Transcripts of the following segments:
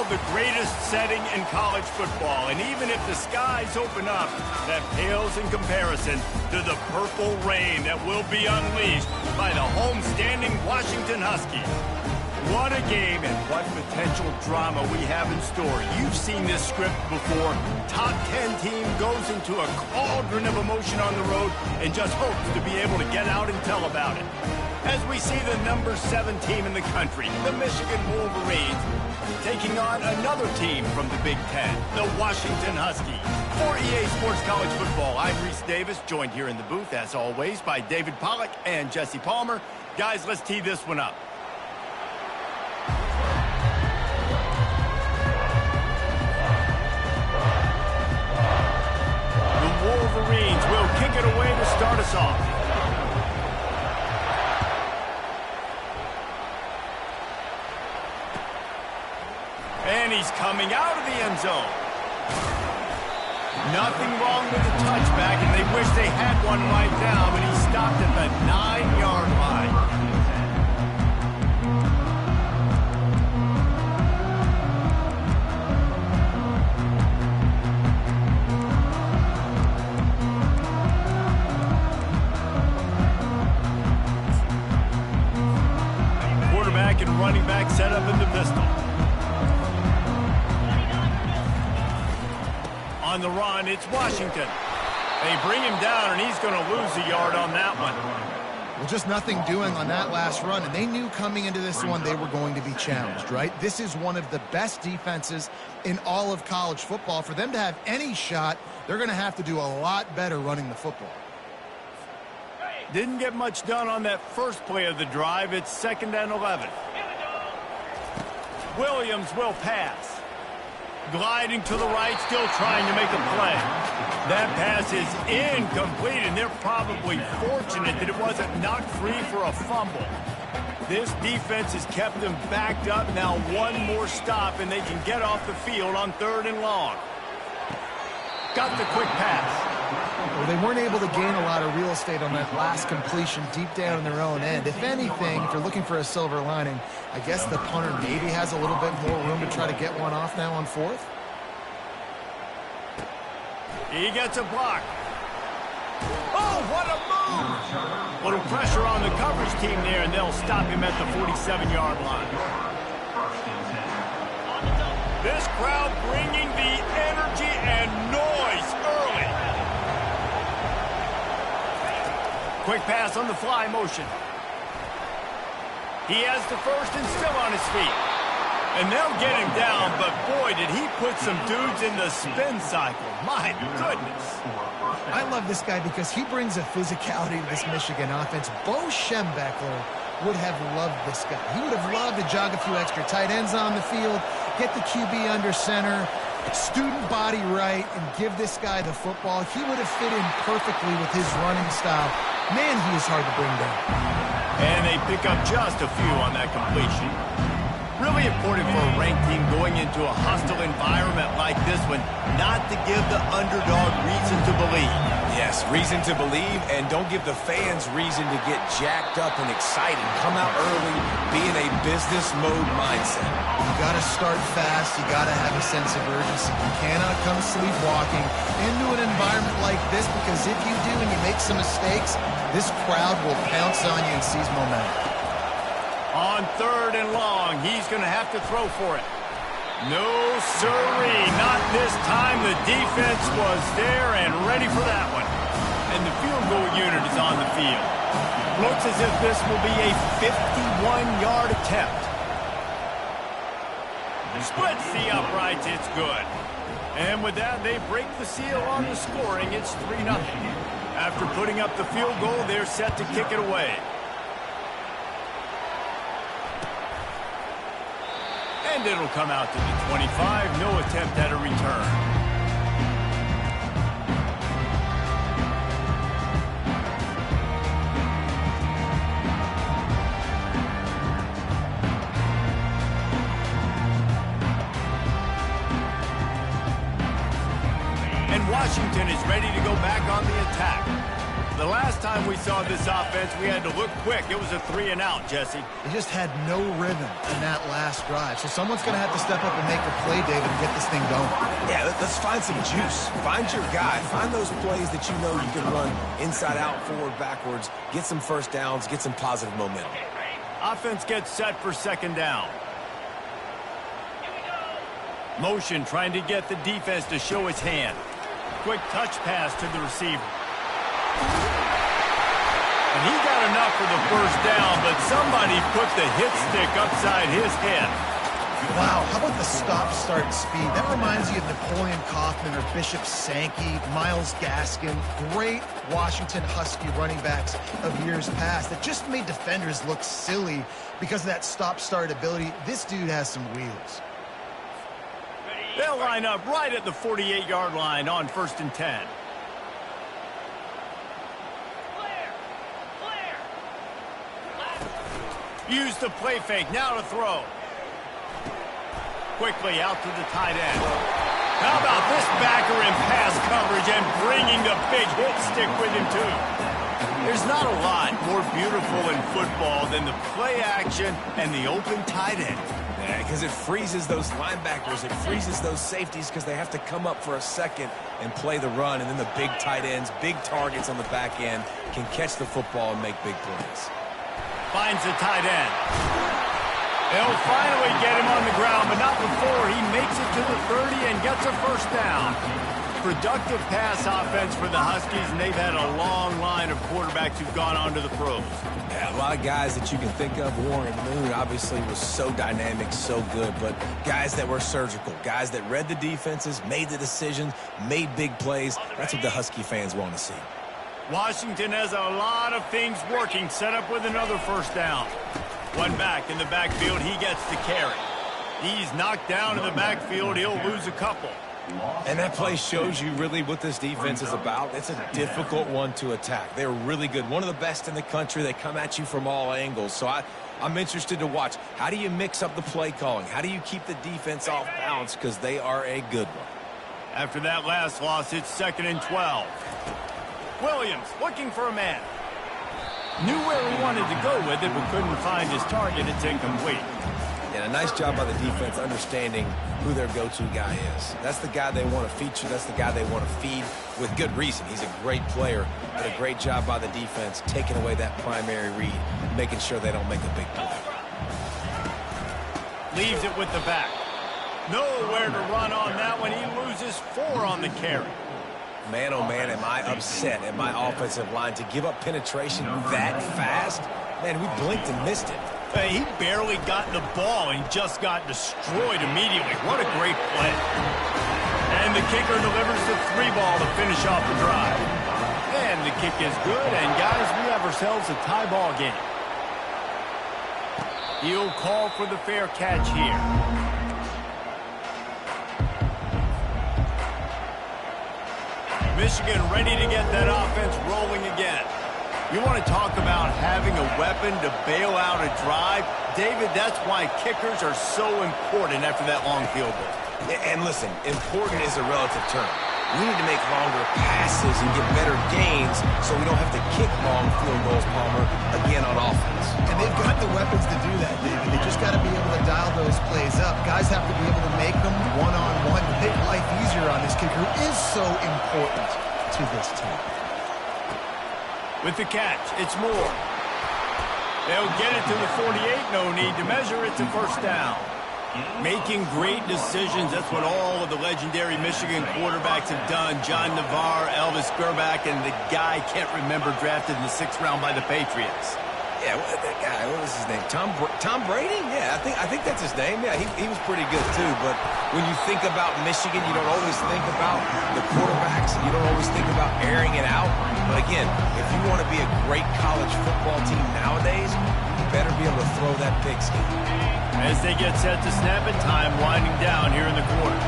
called the greatest setting in college football. And even if the skies open up, that pales in comparison to the purple rain that will be unleashed by the homestanding Washington Huskies. What a game and what potential drama we have in store. You've seen this script before. Top 10 team goes into a cauldron of emotion on the road and just hopes to be able to get out and tell about it. As we see the number 7 team in the country, the Michigan Wolverines, taking on another team from the Big Ten, the Washington Huskies. For EA Sports College Football, I'm Reese Davis, joined here in the booth, as always, by David Pollack and Jesse Palmer. Guys, let's tee this one up. The Wolverines will kick it away to start us off. And he's coming out of the end zone. Nothing wrong with the touchback, and they wish they had one right now, but he stopped at the 9-yard line. Quarterback and running back set up in the pistol. On the run, it's Washington. They bring him down, and he's going to lose a yard on that one. Well, just nothing doing on that last run, and they knew coming into this one they were going to be challenged, right? This is one of the best defenses in all of college football. For them to have any shot, they're going to have to do a lot better running the football. Didn't get much done on that first play of the drive. It's 2nd and 11. Williams will pass. Gliding to the right, still trying to make a play. That pass is incomplete, and they're probably fortunate that it wasn't knocked free for a fumble. This defense has kept them backed up. Now one more stop, and they can get off the field on 3rd and long. Got the quick pass. Well, they weren't able to gain a lot of real estate on that last completion deep down in their own end. If anything, if you're looking for a silver lining, I guess the punter maybe has a little bit more room to try to get one off now on 4th. He gets a block. Oh, what a move! Little pressure on the coverage team there, and they'll stop him at the 47-yard line. This crowd bringing the energy and noise early. Quick pass on the fly motion. He has the first and still on his feet. And they'll get him down, but boy, did he put some dudes in the spin cycle. My goodness. I love this guy because he brings a physicality to this Michigan offense. Bo Schembechler would have loved this guy. He would have loved to jog a few extra tight ends on the field, get the QB under center, student body right, and give this guy the football. He would have fit in perfectly with his running style. Man, he is hard to bring down. And they pick up just a few on that completion. Really important for a ranked team going into a hostile environment like this one, not to give the underdog reason to believe. Yes, reason to believe, and don't give the fans reason to get jacked up and excited. Come out early, be in a business mode mindset. You got to start fast. You got to have a sense of urgency. You cannot come sleepwalking into an environment like this, because if you do and you make some mistakes, this crowd will pounce on you and seize momentum. On 3rd and long, he's going to have to throw for it. No, sirree, not this time. The defense was there and ready for that one. And the field goal unit is on the field. Looks as if this will be a 51-yard attempt. Splits the uprights, it's good. And with that, they break the seal on the scoring. It's 3-0. After putting up the field goal, they're set to kick it away. And it'll come out to the 25. No attempt at a return. And Washington is ready to go back on the attack. The last time we saw this offense, we had to look quick. It was a 3-and-out, Jesse. They just had no rhythm in that last drive. So someone's going to have to step up and make a play, David, and get this thing going. Yeah, let's find some juice. Find your guy. Find those plays that you know you can run inside out, forward, backwards. Get some first downs. Get some positive momentum. Offense gets set for second down. Motion trying to get the defense to show his hand. Quick touch pass to the receiver. And he got enough for the first down, but somebody put the hit stick upside his head. Wow, how about the stop-start speed? That reminds you of Napoleon Kaufman or Bishop Sankey, Myles Gaskin, great Washington Husky running backs of years past that just made defenders look silly because of that stop-start ability. This dude has some wheels. They'll line up right at the 48-yard line on 1st and 10. Use the play fake, now to throw. Quickly out to the tight end. How about this backer in pass coverage and bringing the big hit stick with him too? There's not a lot more beautiful in football than the play action and the open tight end. Yeah, because it freezes those linebackers. It freezes those safeties because they have to come up for a second and play the run. And then the big tight ends, big targets on the back end can catch the football and make big plays. Finds the tight end. They'll finally get him on the ground, but not before he makes it to the 30 and gets a first down. Productive pass offense for the Huskies, and they've had a long line of quarterbacks who've gone on to the pros. Yeah, a lot of guys that you can think of. Warren Moon obviously was so dynamic, so good, but guys that were surgical, guys that read the defenses, made the decisions, made big plays. That's what the Husky fans want to see. Washington has a lot of things working, set up with another first down. One back in the backfield, he gets the carry. He's knocked down in the backfield, he'll lose a couple. And that play shows you really what this defense is about. It's a difficult one to attack. They're really good. One of the best in the country. They come at you from all angles. So I'm interested to watch. How do you mix up the play calling? How do you keep the defense off balance? Because they are a good one. After that last loss, it's 2nd and 12. Williams looking for a man. Knew where he wanted to go with it, but couldn't find his target. It's incomplete. And a nice job by the defense understanding who their go-to guy is. That's the guy they want to feature. That's the guy they want to feed with good reason. He's a great player, but a great job by the defense taking away that primary read, making sure they don't make a big play. Leaves it with the back. Nowhere to run on that one. He loses 4 on the carry. Man, oh man, am I upset at my offensive line to give up penetration that fast? Man, we blinked and missed it. He barely got the ball and just got destroyed immediately. What a great play. And the kicker delivers the 3-ball to finish off the drive. And the kick is good, and guys, we have ourselves a tie ball game. He'll call for the fair catch here. Michigan ready to get that offense rolling again. You want to talk about having a weapon to bail out a drive? David, that's why kickers are so important after that long field goal. And listen, important is a relative term. We need to make longer passes and get better gains so we don't have to kick long field goals, Palmer, again on offense. And they've got the weapons to do that, David. They just got to be able to dial those plays up. Guys have to be able to make them one-on-one to make life easier on this kicker, who is so important to this team. With the catch, it's Moore. They'll get it to the 48. No need to measure. It's a first down. Making great decisions. That's what all of the legendary Michigan quarterbacks have done. John Navarre, Elvis Grbac, and the guy I can't remember drafted in the 6th round by the Patriots. Yeah, that guy, what was his name? Tom Brady? Yeah, I think that's his name. Yeah, he was pretty good too. But when you think about Michigan, you don't always think about the quarterbacks. You don't always think about airing it out. But again, if you want to be a great college football team nowadays, you better be able to throw that pigskin. As they get set to snap it, time winding down here in the quarter.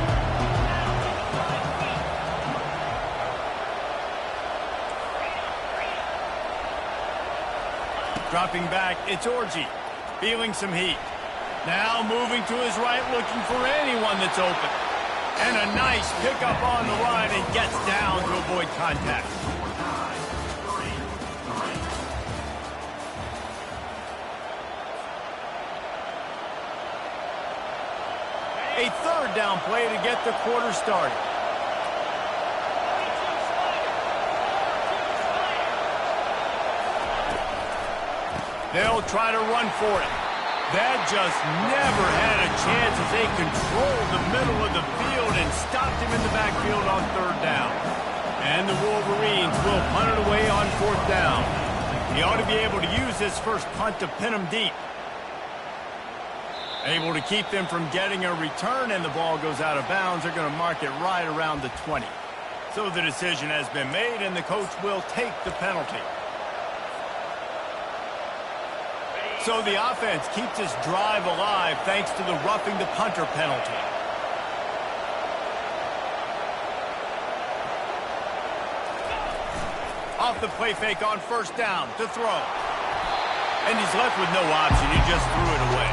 Dropping back, it's Orji, feeling some heat. Now moving to his right, looking for anyone that's open. And a nice pickup on the line and gets down to avoid contact. down play to get the quarter started. They'll try to run for it. That just never had a chance as they controlled the middle of the field and stopped him in the backfield on third down. And the Wolverines will punt it away on fourth down. He ought to be able to use this first punt to pin them deep. Able to keep them from getting a return, and the ball goes out of bounds. They're going to mark it right around the 20. So the decision has been made, and the coach will take the penalty. So the offense keeps this drive alive thanks to the roughing the punter penalty. Off the play fake on first down to throw. And he's left with no option. He just threw it away.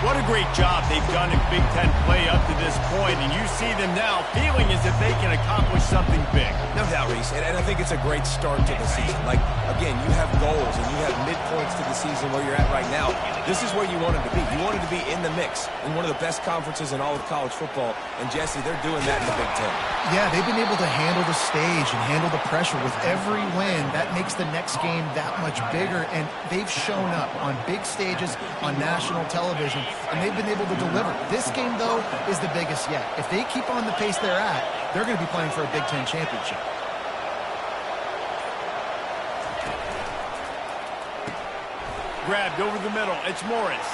What a great job they've done in Big Ten play up to this point, and you see them now feeling as if they can accomplish something big. No doubt, Reese, and I think it's a great start to the season. Like, again, you have goals and you have midpoints to the season where you're at right now. This is where you wanted to be. You wanted to be in the mix in one of the best conferences in all of college football, and Jesse, they're doing that in the Big Ten. Yeah, they've been able to handle the stage and handle the pressure with every win. That makes the next game that much bigger, and they've shown up on big stages on national television, and they've been able to deliver. This game, though, is the biggest yet. If they keep on the pace they're at, they're going to be playing for a Big Ten championship. Grabbed over the middle. It's Morris.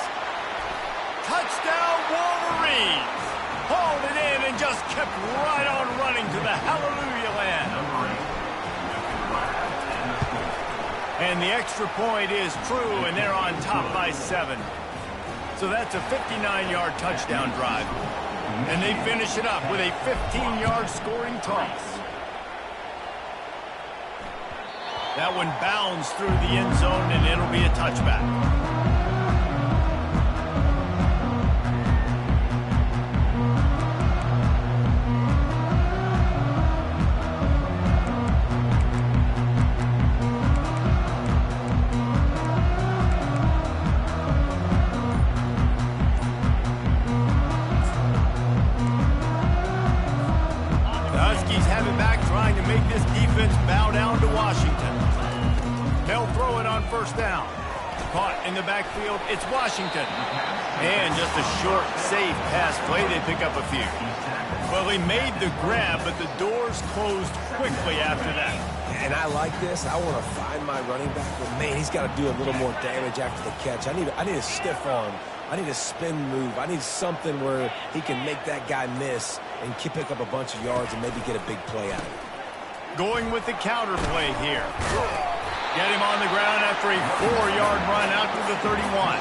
Touchdown, Wolverines! Hauled it in and just kept right on running to the hallelujah land. And the extra point is true, and they're on top by 7. So that's a 59-yard touchdown drive. And they finish it up with a 15-yard scoring toss. That one bounds through the end zone, and it'll be a touchback. First down. Caught in the backfield, it's Washington. And just a short, safe pass play, they pick up a few. Well, he made the grab, but the doors closed quickly after that. And I like this. I want to find my running back, but man, he's got to do a little more damage after the catch. I need a stiff arm. I need a spin move. I need something where he can make that guy miss and pick up a bunch of yards and maybe get a big play out of it. Going with the counter play here. Get him on the ground after a 4-yard run out to the 31.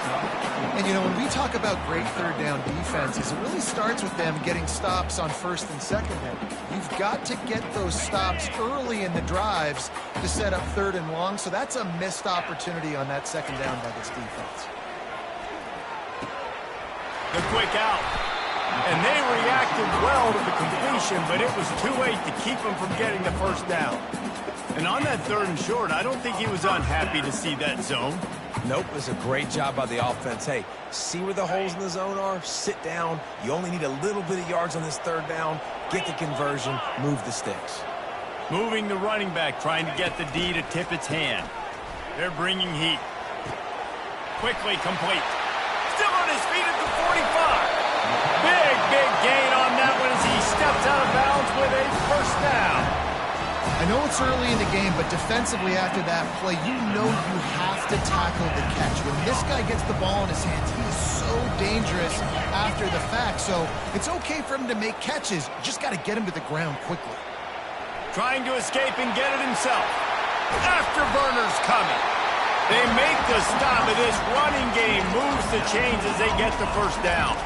And, you know, when we talk about great third down defenses, it really starts with them getting stops on first and second down. You've got to get those stops early in the drives to set up third and long, so that's a missed opportunity on that second down by this defense. The quick out. And they reacted well to the completion, but it was too late to keep them from getting the first down. And on that third and short, I don't think he was unhappy to see that zone. Nope, it was a great job by the offense. Hey, see where the holes in the zone are? Sit down. You only need a little bit of yards on this third down. Get the conversion. Move the sticks. Moving the running back, trying to get the D to tip its hand. They're bringing heat. Quickly complete. Still on his feet at the 45. Big gain on that one as he steps out of bounds with a first down. I know it's early in the game, but defensively after that play, you know you have to tackle the catch. When this guy gets the ball in his hands, he is so dangerous after the fact. So it's okay for him to make catches. You just got to get him to the ground quickly. Trying to escape and get it himself. Afterburner's coming. They make the stop of this running game. Moves the chains as they get the first down.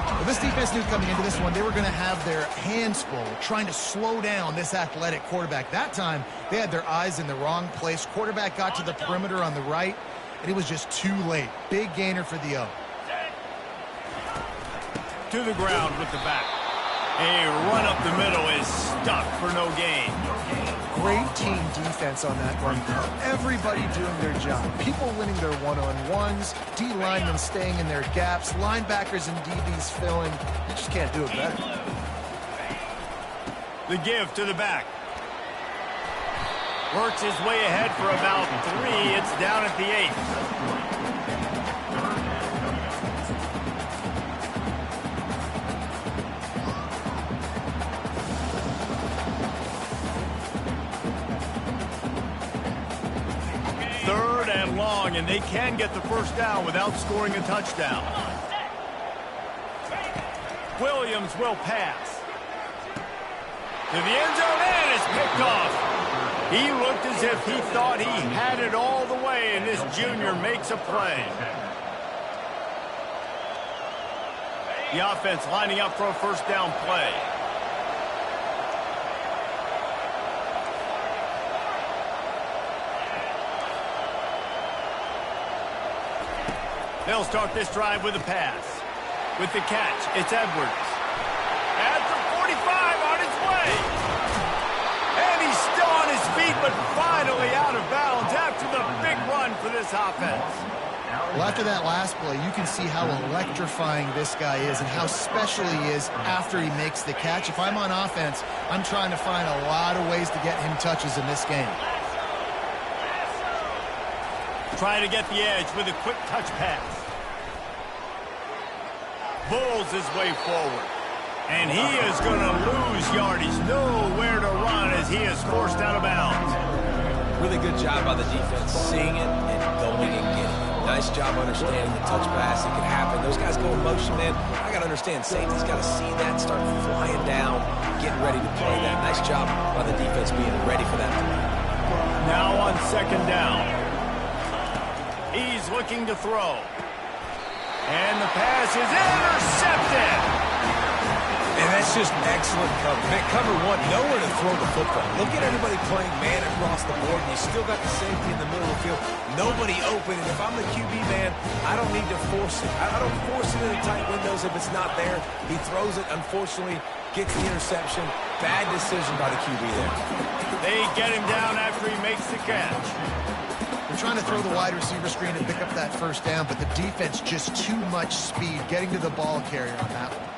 Well, this defense knew coming into this one, they were going to have their hands full trying to slow down this athletic quarterback. That time, they had their eyes in the wrong place. Quarterback got to the perimeter on the right, and it was just too late. Big gainer for the O. To the ground with the back. A run up the middle is stuck for no gain. Great team defense on that one. Everybody doing their job. People winning their one-on-ones, D linemen staying in their gaps, linebackers and DBs filling. You just can't do it better. The give to the back. Works his way ahead for about 3. It's down at the 8. Third and long, and they can get the first down without scoring a touchdown. Williams will pass. To the end zone, and it's picked off. He looked as if he thought he had it all the way, and this junior makes a play. The offense lining up for a first down play. They'll start this drive with a pass. With the catch, it's Edwards. At the 45, on his way. And he's still on his feet, but finally out of bounds after the big run for this offense. Well, after that last play, you can see how electrifying this guy is and how special he is after he makes the catch. If I'm on offense, I'm trying to find a lot of ways to get him touches in this game. Trying to get the edge with a quick touch pass. Bulls his way forward. And he is going to lose yardage. Nowhere to run as he is forced out of bounds. Really good job by the defense, seeing it and going and getting it. Nice job understanding the touch pass. It can happen. Those guys go in motion, man. I got to understand. Safety's got to see that, start flying down, getting ready to play that. Nice job by the defense being ready for that play. Now on second down. He's looking to throw. And the pass is intercepted. And that's just excellent cover. Man, cover one, nowhere to throw the football. Look at everybody playing man across the board, and you still got the safety in the middle of the field. Nobody open, and if I'm the QB, man, I don't need to force it. I don't force it into tight windows if it's not there. He throws it, unfortunately, gets the interception. Bad decision by the QB there. They get him down after he makes the catch. They're trying to throw the wide receiver screen and pick up that first down, but the defense just too much speed getting to the ball carrier on that one.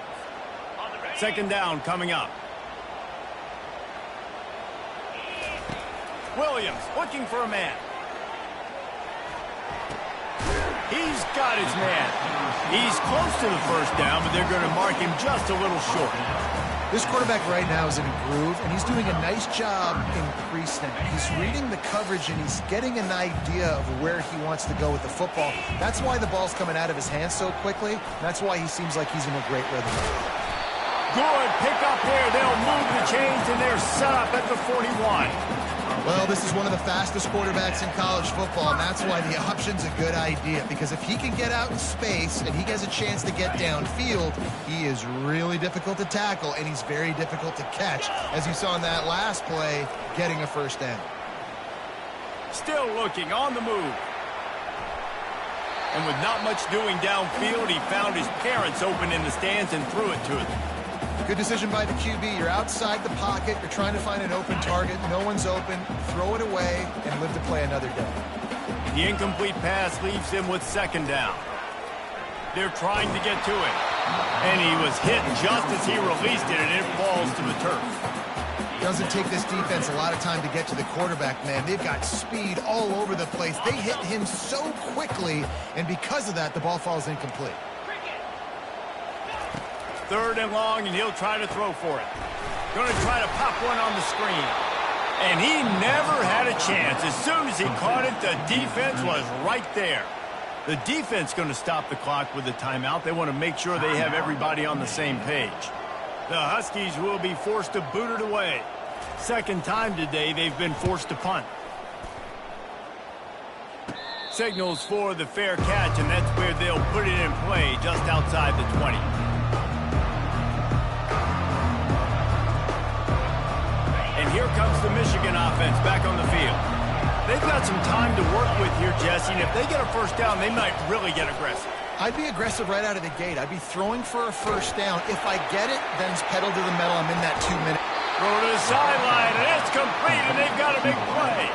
Second down coming up. Williams looking for a man. He's got his man. He's close to the first down, but they're going to mark him just a little short. This quarterback right now is in a groove, and he's doing a nice job increasing. He's reading the coverage, and he's getting an idea of where he wants to go with the football. That's why the ball's coming out of his hands so quickly. That's why he seems like he's in a great rhythm. Good pick up there. They'll move the chains, and they're set up at the 41. Well, this is one of the fastest quarterbacks in college football, and that's why the option's a good idea, because if he can get out in space and he has a chance to get downfield, he is really difficult to tackle, and he's very difficult to catch, as you saw in that last play, getting a first down. Still looking on the move. And with not much doing downfield, he found his parents open in the stands and threw it to them. Good decision by the QB. You're outside the pocket. You're trying to find an open target. No one's open. Throw it away and live to play another day. The incomplete pass leaves him with second down. They're trying to get to it. And he was hit just as he released it, and it falls to the turf. Doesn't take this defense a lot of time to get to the quarterback, man. They've got speed all over the place. They hit him so quickly, and because of that, the ball falls incomplete. Third and long, and he'll try to throw for it. Going to try to pop one on the screen. And he never had a chance. As soon as he caught it, the defense was right there. The defense going to stop the clock with a timeout. They want to make sure they have everybody on the same page. The Huskies will be forced to boot it away. Second time today they've been forced to punt. Signals for the fair catch, and that's where they'll put it in play just outside the 20. And here comes the Michigan offense back on the field. They've got some time to work with here, Jesse, and if they get a first down, they might really get aggressive. I'd be aggressive right out of the gate. I'd be throwing for a first down. If I get it, then it's pedal to the metal. I'm in that 2 minute. Throw to the sideline, and it's complete, and they've got a big play.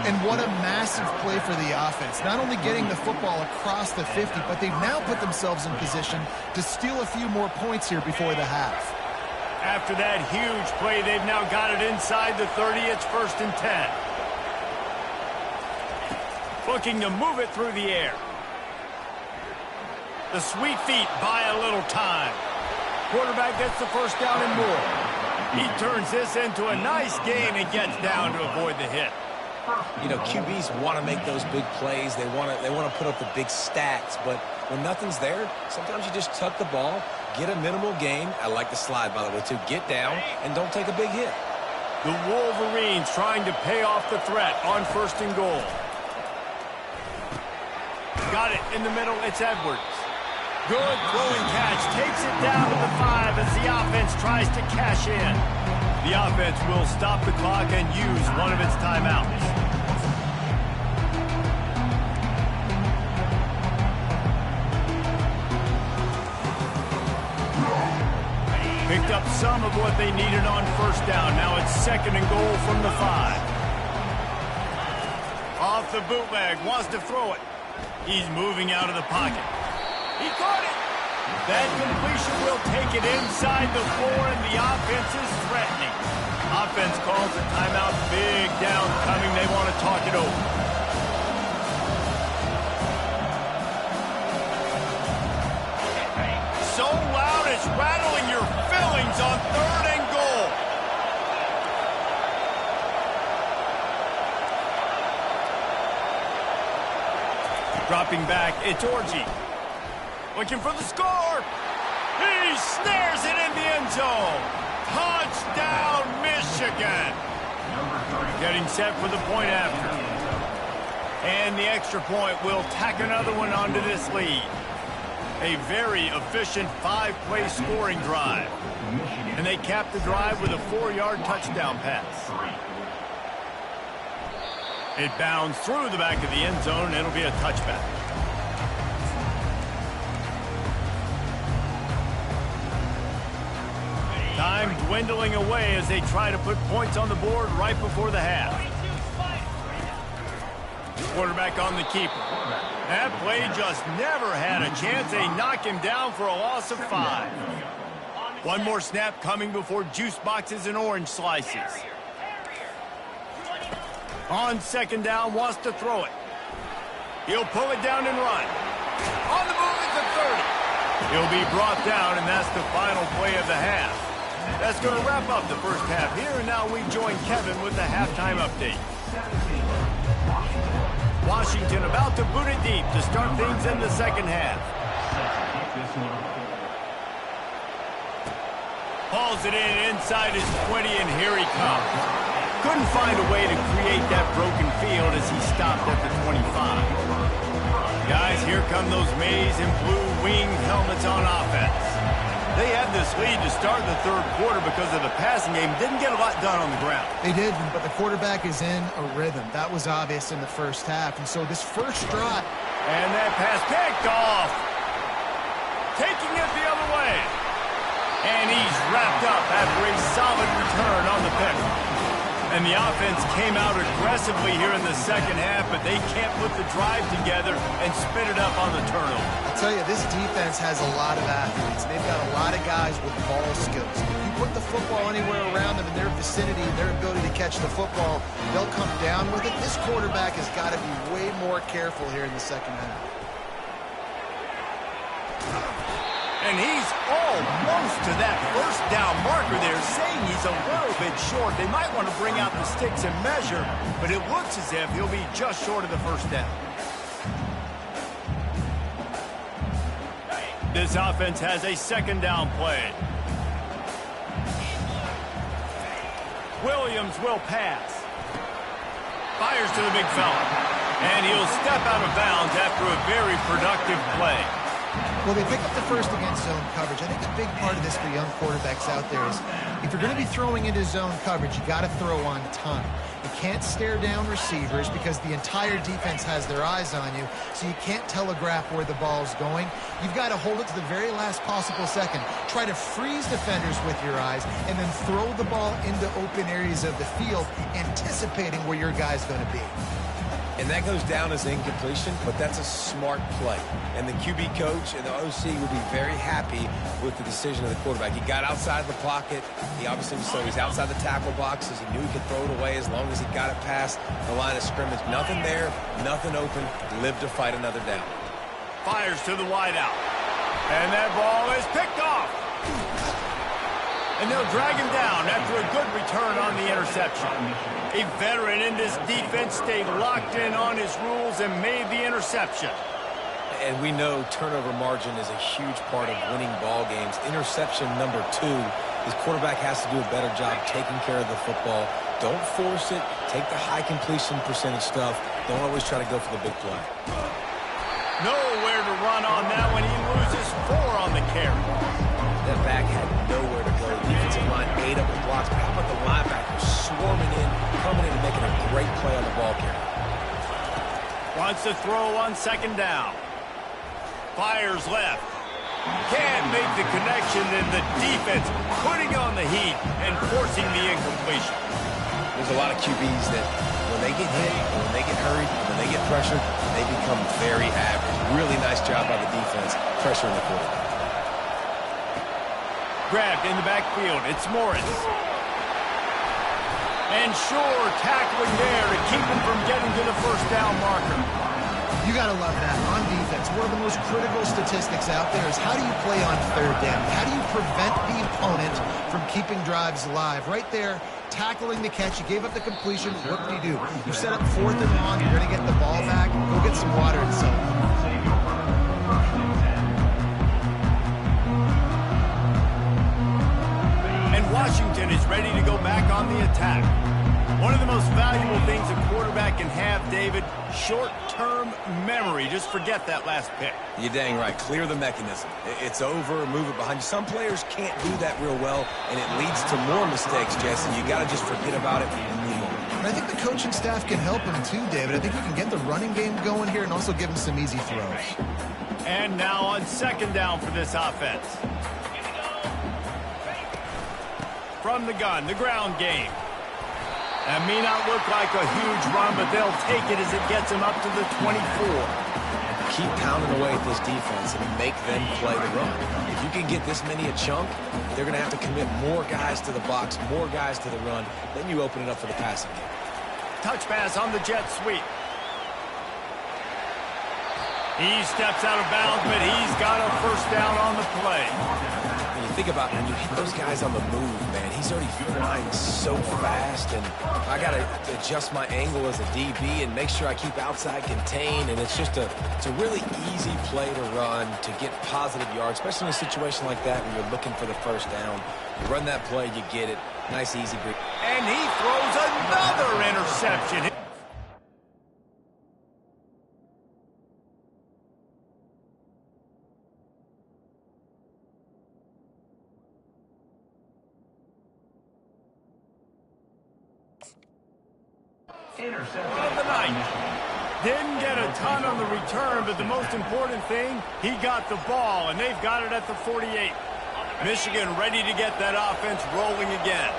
And what a massive play for the offense. Not only getting the football across the 50, but they've now put themselves in position to steal a few more points here before the half. After that huge play, they've now got it inside the 30. It's 1st and 10. Looking to move it through the air. The sweet feet buy a little time. Quarterback gets the first down and more. He turns this into a nice gain and gets down to avoid the hit. You know, QBs want to make those big plays. They want to put up the big stats. But when nothing's there, sometimes you just tuck the ball, get a minimal gain. I like the slide, by the way, too. Get down and don't take a big hit. The Wolverines trying to pay off the threat on 1st and goal. Got it in the middle. It's Edwards. Good throwing catch. Takes it down to the 5 as the offense tries to cash in. The offense will stop the clock and use one of its timeouts. Picked up some of what they needed on 1st down. Now it's 2nd and goal from the 5. Off the bootleg. Wants to throw it. He's moving out of the pocket. He caught it. That completion will take it inside the 4, and the offense is threatening. Offense calls a timeout. Big down coming. They want to talk it over. So loud it's rattling your fillings on 3rd and goal. Dropping back, it's Orji. Looking for the score. He snares it in the end zone. Touchdown, Michigan. Getting set for the point after. And the extra point will tack another one onto this lead. A very efficient 5-play scoring drive. And they cap the drive with a 4-yard touchdown pass. It bounds through the back of the end zone, and it'll be a touchback. Time dwindling away as they try to put points on the board right before the half. Quarterback on the keeper. That play just never had a chance. They knock him down for a loss of 5. One more snap coming before juice boxes and orange slices. On 2nd down, wants to throw it. He'll pull it down and run. On the move at the 30. He'll be brought down, and that's the final play of the half. That's going to wrap up the first half here, and now we join Kevin with the halftime update. Washington about to boot it deep to start things in the second half. Hauls it in inside his 20, and here he comes. Couldn't find a way to create that broken field as he stopped at the 25. Guys, here come those maize and blue winged helmets on offense. They had this lead to start the 3rd quarter because of the passing game. Didn't get a lot done on the ground. They did, but the quarterback is in a rhythm. That was obvious in the first half. And so this first drive. And that pass picked off. Taking it the other way. And he's wrapped up after a solid return on the pick. And the offense came out aggressively here in the second half, but they can't put the drive together and spit it up on the turnover. I'll tell you, this defense has a lot of athletes. They've got a lot of guys with ball skills. If you put the football anywhere around them in their vicinity and their ability to catch the football, they'll come down with it. This quarterback has got to be way more careful here in the second half. And he's almost to that first down marker there, saying he's a little bit short. They might want to bring out the sticks and measure, but it looks as if he'll be just short of the first down. This offense has a 2nd down play. Williams will pass. Fires to the big fella. And he'll step out of bounds after a very productive play. Well, they pick up the first against zone coverage. I think a big part of this for young quarterbacks out there is if you're going to be throwing into zone coverage, you got to throw on time. You can't stare down receivers because the entire defense has their eyes on you, so you can't telegraph where the ball's going. You've got to hold it to the very last possible second. Try to freeze defenders with your eyes and then throw the ball into open areas of the field, anticipating where your guy's going to be. And that goes down as incompletion, but that's a smart play. And the QB coach and the OC will be very happy with the decision of the quarterback. He got outside the pocket. He obviously so he's outside the tackle boxes. He knew he could throw it away as long as he got it past the line of scrimmage. Nothing there, nothing open. Lived to fight another down. Fires to the wideout. And that ball is picked off. And they'll drag him down after a good return on the interception. A veteran in this defense stayed locked in on his rules and made the interception. And we know turnover margin is a huge part of winning ball games. Interception number 2. His quarterback has to do a better job taking care of the football. Don't force it. Take the high completion percentage stuff. Don't always try to go for the big play. Nowhere to run on that one. He loses 4 on the carry. That back had nowhere to go. The defensive line ate up the blocks. But how about the linebacker swarming in, coming in and making a great play on the ball carrier? Wants to throw on second down. Fires left. Can't make the connection, and the defense putting on the heat and forcing the incompletion. There's a lot of QBs that when they get hit, when they get hurried, when they get pressured, they become very average. Really nice job by the defense, pressuring the quarterback. Grabbed in the backfield. It's Morris. And Shore tackling there to keep him from getting to the first down marker. You got to love that on defense. One of the most critical statistics out there is how do you play on third down? How do you prevent the opponent from keeping drives alive? Right there, tackling the catch. You gave up the completion. What do? You set up 4th and long. You're going to get the ball back. Go get some water and so on. Washington is ready to go back on the attack. One of the most valuable things a quarterback can have, David, short-term memory. Just forget that last pick. You're dang right. Clear the mechanism. It's over, move it behind you. Some players can't do that real well, and it leads to more mistakes, Jesse. You got to just forget about it and move on. And I think the coaching staff can help him too, David. I think you can get the running game going here and also give him some easy throws. And now on second down for this offense. From the gun, the ground game. That may not look like a huge run, but they'll take it as it gets them up to the 24. Keep pounding away at this defense and make them play the run. If you can get this many a chunk, they're going to have to commit more guys to the box, more guys to the run. Then you open it up for the passing game. Touch pass on the jet sweep. He steps out of bounds, but he's got a first down on the play. When you think about when you hit those guys on the move, man, he's already flying so fast, and I got to adjust my angle as a DB and make sure I keep outside contained, and it's a really easy play to run to get positive yards, especially in a situation like that when you're looking for the first down. You run that play, you get it. Nice, easy break. And he throws another interception. Of the night. Didn't get a ton on the return, but the most important thing, he got the ball, and they've got it at the 48. Michigan ready to get that offense rolling again.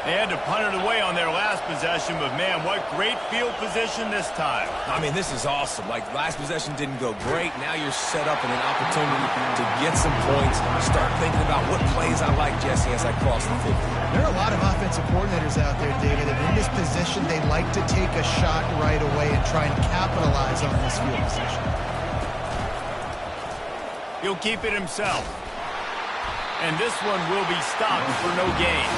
They had to punt it away on their last possession, but man, what great field position this time. I mean, this is awesome. Like, last possession didn't go great. Now you're set up in an opportunity to get some points, start thinking about what plays I like, Jesse, as I cross the 50. There are a lot of offensive coordinators out there, David, and in this position, they like to take a shot right away and try and capitalize on this field position. He'll keep it himself. And this one will be stopped for no gain.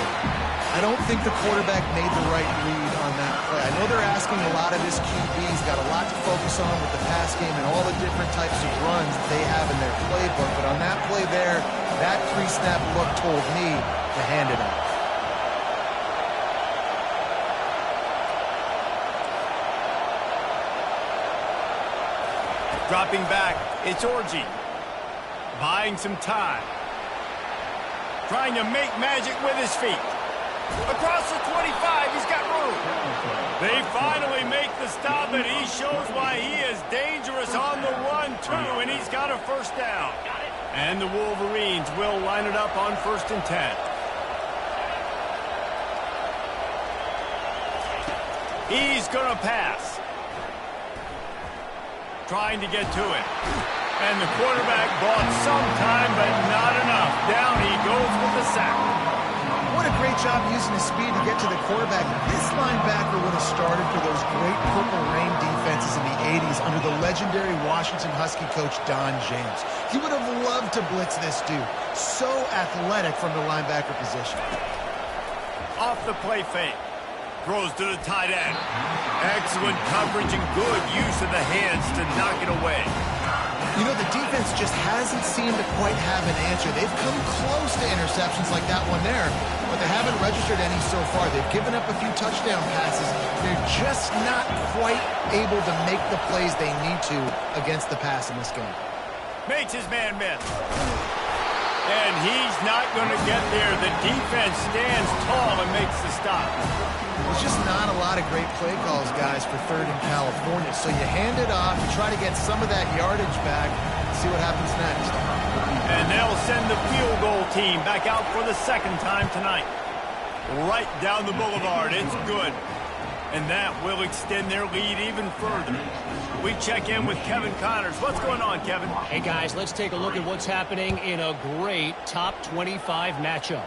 I don't think the quarterback made the right read on that play. I know they're asking a lot of his QB. He's got a lot to focus on with the pass game and all the different types of runs that they have in their playbook. But on that play there, that pre-snap look told me to hand it off. Dropping back, it's Orji. Buying some time. Trying to make magic with his feet. Across the 25, he's got room. They finally make the stop, and he shows why he is dangerous on the run, too, and he's got a first down. And the Wolverines will line it up on 1st and 10. He's going to pass. Trying to get to it. And the quarterback bought some time, but not enough. Down he goes with the sack. What a great job using his speed to get to the quarterback. This linebacker would have started for those great Purple Rain defenses in the 80s under the legendary Washington Husky coach Don James. He would have loved to blitz this dude. So athletic from the linebacker position. Off the play fake. Throws to the tight end. Excellent coverage and good use of the hands to knock it away. You know, the defense just hasn't seemed to quite have an answer. They've come close to interceptions like that one there, but they haven't registered any so far. They've given up a few touchdown passes. They're just not quite able to make the plays they need to against the pass in this game. Makes his man miss. And he's not going to get there. The defense stands tall and makes the stop. There's just not a lot of great play calls, guys, for 3rd in California. So you hand it off, you try to get some of that yardage back, see what happens next. And they'll send the field goal team back out for the 2nd time tonight. Right down the boulevard. It's good. And that will extend their lead even further. We check in with Kevin Connors. What's going on, Kevin? Hey, guys, let's take a look at what's happening in a great top 25 matchup.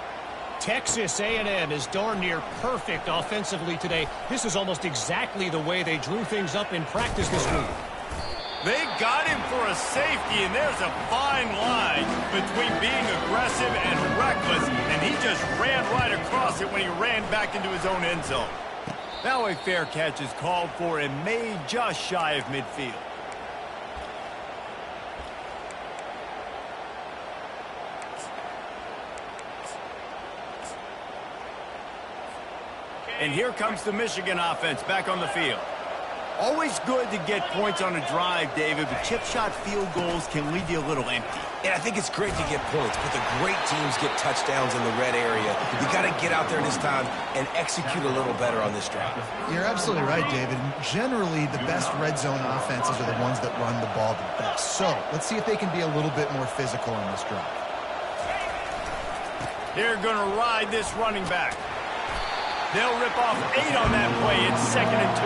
Texas A&M is darn near perfect offensively today. This is almost exactly the way they drew things up in practice this week. They got him for a safety, and there's a fine line between being aggressive and reckless, and he just ran right across it when he ran back into his own end zone. Now a fair catch is called for and made just shy of midfield. And here comes the Michigan offense back on the field. Always good to get points on a drive, David, but chip shot field goals can leave you a little empty. Yeah, I think it's great to get points, but the great teams get touchdowns in the red area. You got to get out there this time and execute a little better on this drive. You're absolutely right, David. Generally, the best red zone offenses are the ones that run the ball the best. So let's see if they can be a little bit more physical on this drive. They're going to ride this running back. They'll rip off 8 on that play. It's 2nd and 2.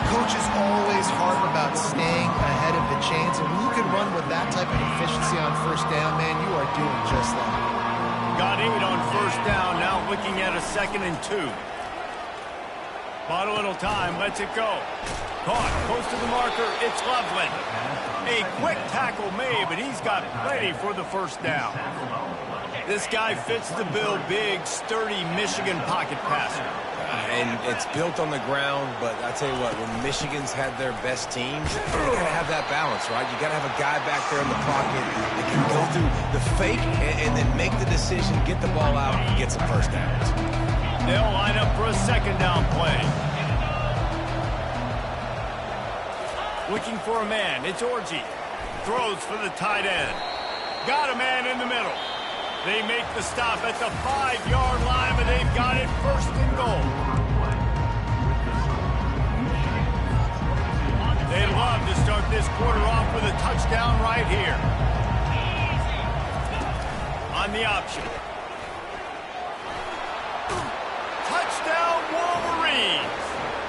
Coaches always harp about staying ahead of the chains, and when you can run with that type of efficiency on 1st down, man, you are doing just that. Got 8 on 1st down, now looking at a 2nd and 2. Bought a little time, lets it go. Caught, close to the marker, it's Loveland. A quick tackle made, but he's got plenty for the 1st down. This guy fits the bill, big, sturdy Michigan pocket passer. And it's built on the ground, but I tell you what, when Michigan's had their best teams, you got to have that balance, right? You got to have a guy back there in the pocket that can go through the fake and then make the decision, get the ball out, and get some 1st downs. They'll line up for a 2nd down play. Looking for a man, it's Orji. Throws for the tight end. Got a man in the middle. They make the stop at the 5-yard line, but they've got it 1st and goal. They'd love to start this quarter off with a touchdown right here. On the option. Touchdown Wolverines!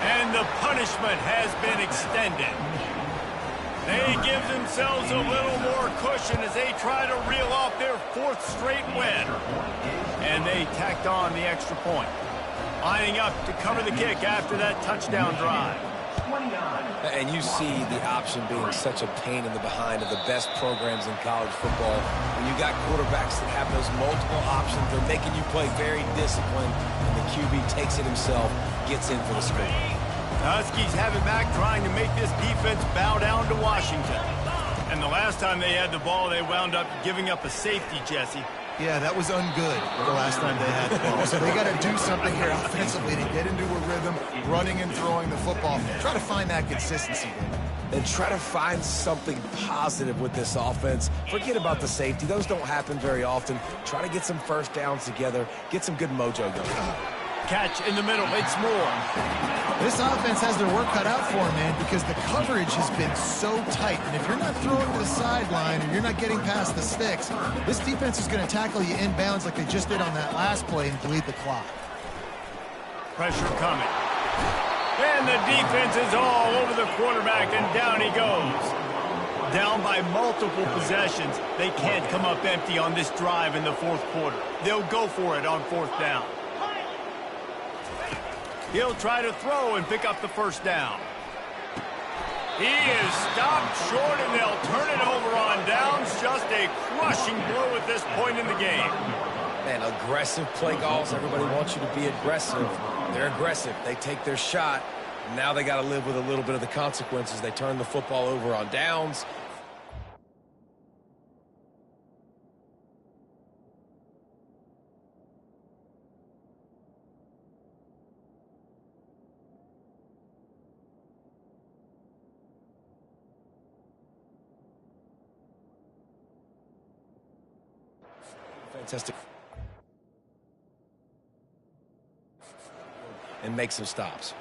And the punishment has been extended. They give themselves a little more cushion as they try to reel off their 4th straight win. And they tacked on the extra point. Lining up to cover the kick after that touchdown drive. And you see the option being such a pain in the behind of the best programs in college football. When you got quarterbacks that have those multiple options, they're making you play very disciplined, and the QB takes it himself, gets in for the score. The Huskies have it back, trying to make this defense bow down to Washington. And the last time they had the ball, they wound up giving up a safety, Jesse. Yeah, that was ungood the last time they had the ball. So they got to do something here offensively to get into a rhythm, running and throwing the football. Try to find that consistency, David. and try to find something positive with this offense. Forget about the safety. Those don't happen very often. Try to get some first downs together, get some good mojo going. Catch in the middle. It's Moore. This offense has their work cut out for them, man, because the coverage has been so tight. And if you're not throwing to the sideline or you're not getting past the sticks, this defense is going to tackle you inbounds like they just did on that last play and bleed the clock. Pressure coming. And the defense is all over the quarterback, and down he goes. Down by multiple possessions. They can't come up empty on this drive in the fourth quarter. They'll go for it on fourth down. He'll try to throw and pick up the first down. He is stopped short, and they'll turn it over on downs. Just a crushing blow at this point in the game. Man, aggressive play calls. Everybody wants you to be aggressive. They're aggressive. They take their shot. Now they got to live with a little bit of the consequences. They turn the football over on downs. Fantastic. And make some stops.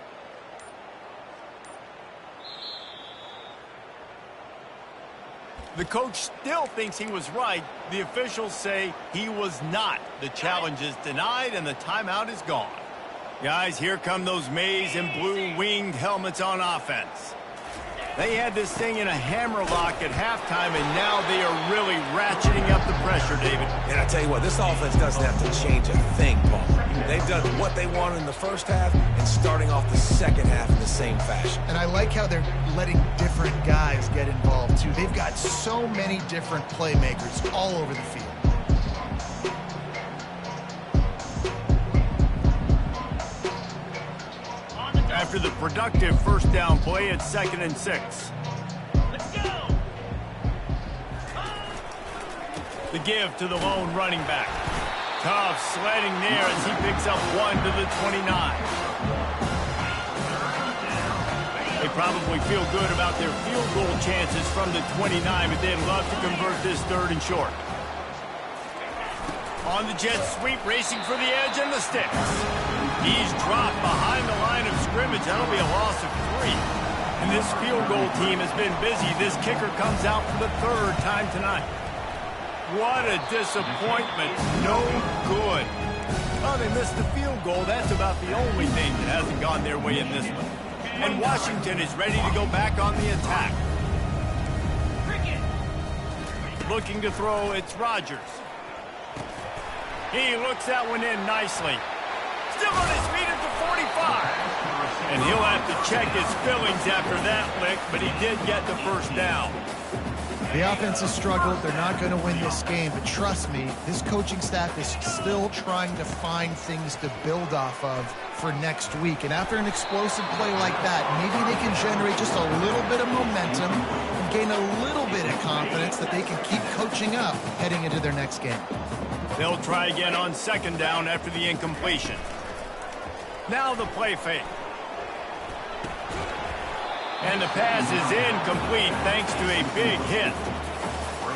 The coach still thinks he was right. The officials say he was not. The challenge is denied, and the timeout is gone. Guys, here come those maize and blue winged helmets on offense. They had this thing in a hammer lock at halftime, and now they are really ratcheting up the pressure, David. And I tell you what, this offense doesn't have to change a thing, Paul. They've done what they wanted in the first half and starting off the second half in the same fashion. And I like how they're letting different guys get involved, too. They've got so many different playmakers all over the field. After the productive first down play, it's 2nd and 6. Let's go. The give to the lone running back. Tough sledding there as he picks up 1 to the 29. They probably feel good about their field goal chances from the 29, but they'd love to convert this 3rd and short. On the jet sweep, racing for the edge and the sticks. He's dropped behind the line of scrimmage. That'll be a loss of 3. And this field goal team has been busy. This kicker comes out for the 3rd time tonight. What a disappointment. No good. Well, they missed the field goal. That's about the only thing that hasn't gone their way in this one. And Washington is ready to go back on the attack. Looking to throw, it's Rodgers. He looks that one in nicely. Still on his feet at the 45. And he'll have to check his fillings after that lick, but he did get the first down. The offense has struggled. They're not going to win this game, but trust me, this coaching staff is still trying to find things to build off of for next week. And after an explosive play like that, maybe they can generate just a little bit of momentum and gain a little bit of confidence that they can keep coaching up heading into their next game. They'll try again on 2nd down after the incompletion. Now the play fake. And the pass is incomplete thanks to a big hit.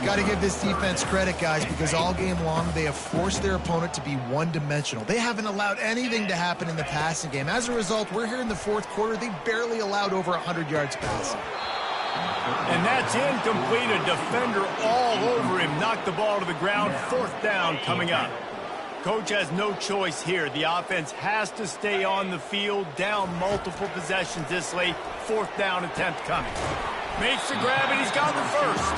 Got to give this defense credit, guys, because all game long they have forced their opponent to be one-dimensional. They haven't allowed anything to happen in the passing game. As a result, we're here in the fourth quarter. They barely allowed over 100 yards passing. And that's incomplete. A defender all over him. Knocked the ball to the ground. 4th down coming up. Coach has no choice here. The offense has to stay on the field, down multiple possessions this late. 4th down attempt coming. Makes the grab, and he's got the first.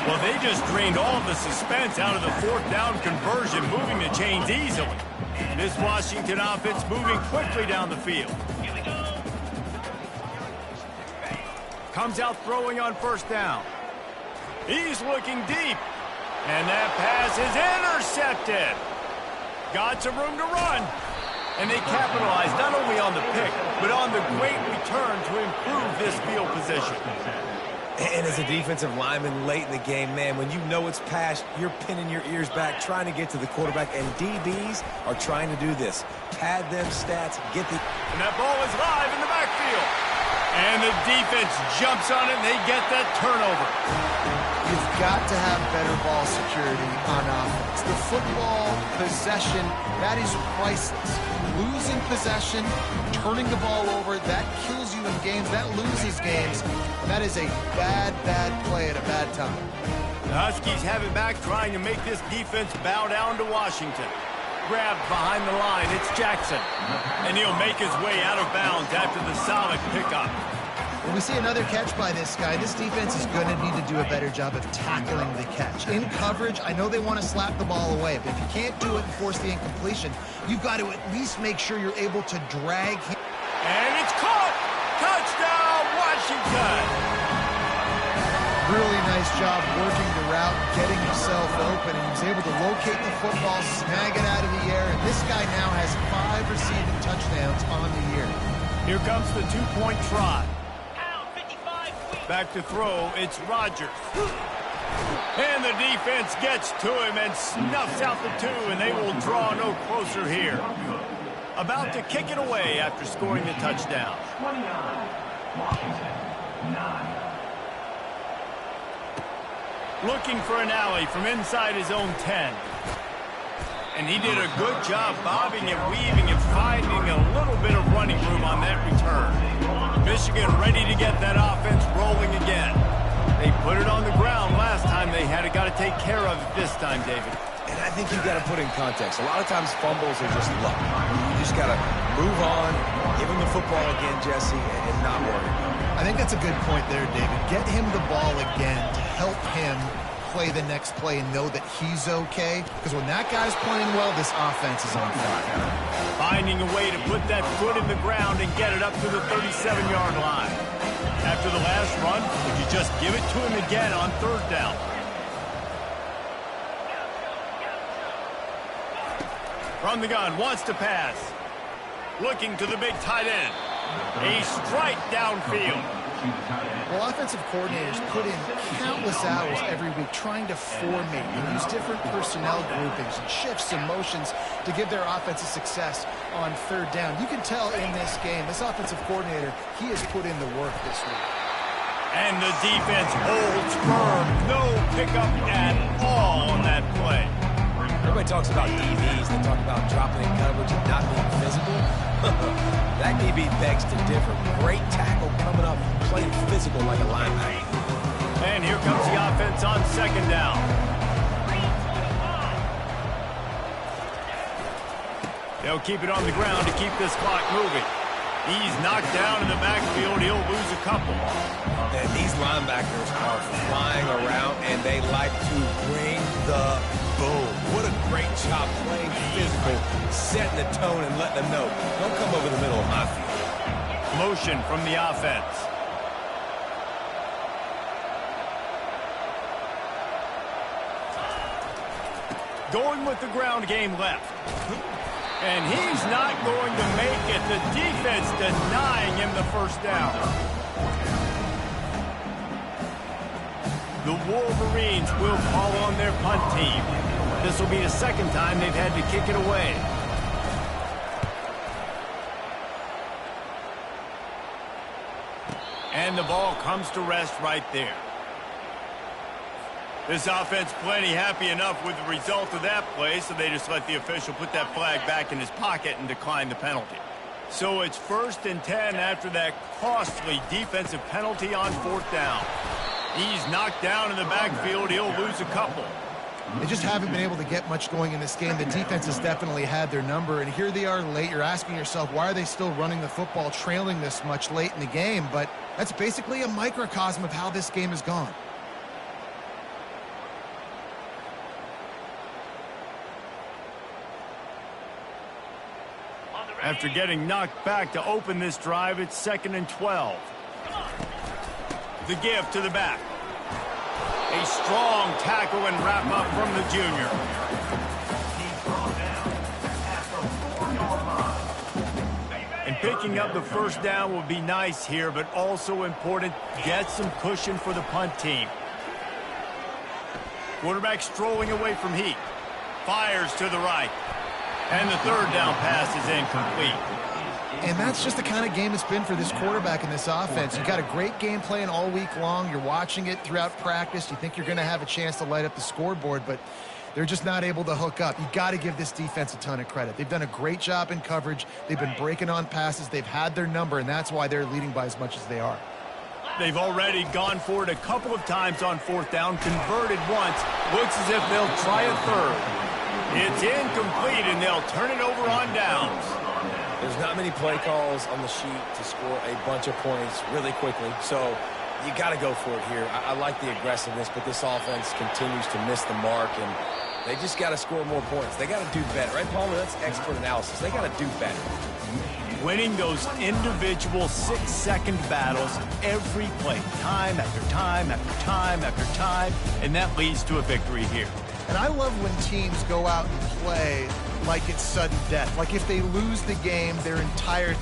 Well, they just drained all of the suspense out of the 4th down conversion, moving the chains easily. This Washington offense moving quickly down the field. Comes out throwing on 1st down. He's looking deep. And that pass is intercepted. Got some room to run. And they capitalize not only on the pick, but on the great return to improve this field position. And as a defensive lineman late in the game, man, when you know it's past, you're pinning your ears back, trying to get to the quarterback, and DBs are trying to do this. Pad them stats, get the... And that ball is live in the backfield. And the defense jumps on it, and they get that turnover. You've got to have better ball security on offense. The football possession, that is priceless. Losing possession, turning the ball over, that kills you in games. That loses games. That is a bad, bad play at a bad time. The Huskies have it back, trying to make this defense bow down to Washington. Grabbed behind the line, it's Jackson. And he'll make his way out of bounds after the solid pickup. When we see another catch by this guy, this defense is going to need to do a better job of tackling the catch. In coverage, I know they want to slap the ball away, but if you can't do it and force the incompletion, you've got to at least make sure you're able to drag him. And it's caught! Touchdown, Washington! Really nice job working the route, getting himself open, and he was able to locate the football, snag it out of the air, and this guy now has 5 receiving touchdowns on the year. Here comes the two-point try. Back to throw, it's Rodgers. And the defense gets to him and snuffs out the 2, and they will draw no closer here. About to kick it away after scoring the touchdown. Looking for an alley from inside his own 10. And he did a good job bobbing and weaving and finding a little bit of running room on that return. Michigan ready to get that offense rolling again. They put it on the ground last time they had it. Got to take care of it this time, David. And I think you've got to put in context. A lot of times fumbles are just luck. You just got to move on, give him the football again, Jesse, and not worry. I think that's a good point there, David. Get him the ball again to help him play the next play and know that he's okay. Because when that guy's playing well, this offense is on fire. Finding a way to put that foot in the ground and get it up to the 37-yard line. After the last run, would you just give it to him again on 3rd down? From the gun, wants to pass. Looking to the big tight end. A strike downfield. Well, offensive coordinators put in countless hours every week trying to formate and use different personnel groupings and shifts and motions to give their offensive success on 3rd down. You can tell in this game, this offensive coordinator, he has put in the work this week. And the defense holds firm. No pickup at all on that play. Everybody talks about DBs. They talk about dropping in coverage and not being physical. That DB begs to differ. Great tackle coming up, playing physical like a linebacker. And here comes the offense on 2nd down. They'll keep it on the ground to keep this clock moving. He's knocked down in the backfield. He'll lose a couple. And these linebackers are flying around, and they like to bring the boom. What a great job playing physical, setting the tone and letting them know, don't come over the middle of my field. Motion from the offense. Going with the ground game left. And he's not going to make it. The defense denying him the 1st down. The Wolverines will call on their punt team. This will be the 2nd time they've had to kick it away. And the ball comes to rest right there. This offense plenty happy enough with the result of that play, so they just let the official put that flag back in his pocket and decline the penalty. So it's 1st and 10 after that costly defensive penalty on 4th down. He's knocked down in the backfield. He'll lose a couple. They just haven't been able to get much going in this game. The defense has definitely had their number, and here they are late. You're asking yourself, why are they still running the football, trailing this much late in the game? But that's basically a microcosm of how this game has gone. After getting knocked back to open this drive, it's 2nd and 12. The give to the back. A strong tackle and wrap up from the junior. And picking up the 1st down will be nice here, but also important, get some cushion for the punt team. Quarterback strolling away from heat. Fires to the right. And the 3rd down pass is incomplete. And that's just the kind of game it's been for this quarterback in this offense. You got a great game plan all week long. You're watching it throughout practice. You think you're going to have a chance to light up the scoreboard, but they're just not able to hook up. You got to give this defense a ton of credit. They've done a great job in coverage. They've been breaking on passes. They've had their number, and that's why they're leading by as much as they are. They've already gone for it a couple of times on fourth down, converted once. Looks as if they'll try a third. It's incomplete, and they'll turn it over on downs. There's not many play calls on the sheet to score a bunch of points really quickly, so you got to go for it here. I like the aggressiveness, but this offense continues to miss the mark, and they just got to score more points. They got to do better. Right, Palmer? That's expert analysis. They got to do better. Winning those individual 6-second battles every play, time after time after time after time, and that leads to a victory here. And I love when teams go out and play like it's sudden death. Like if they lose the game, their entire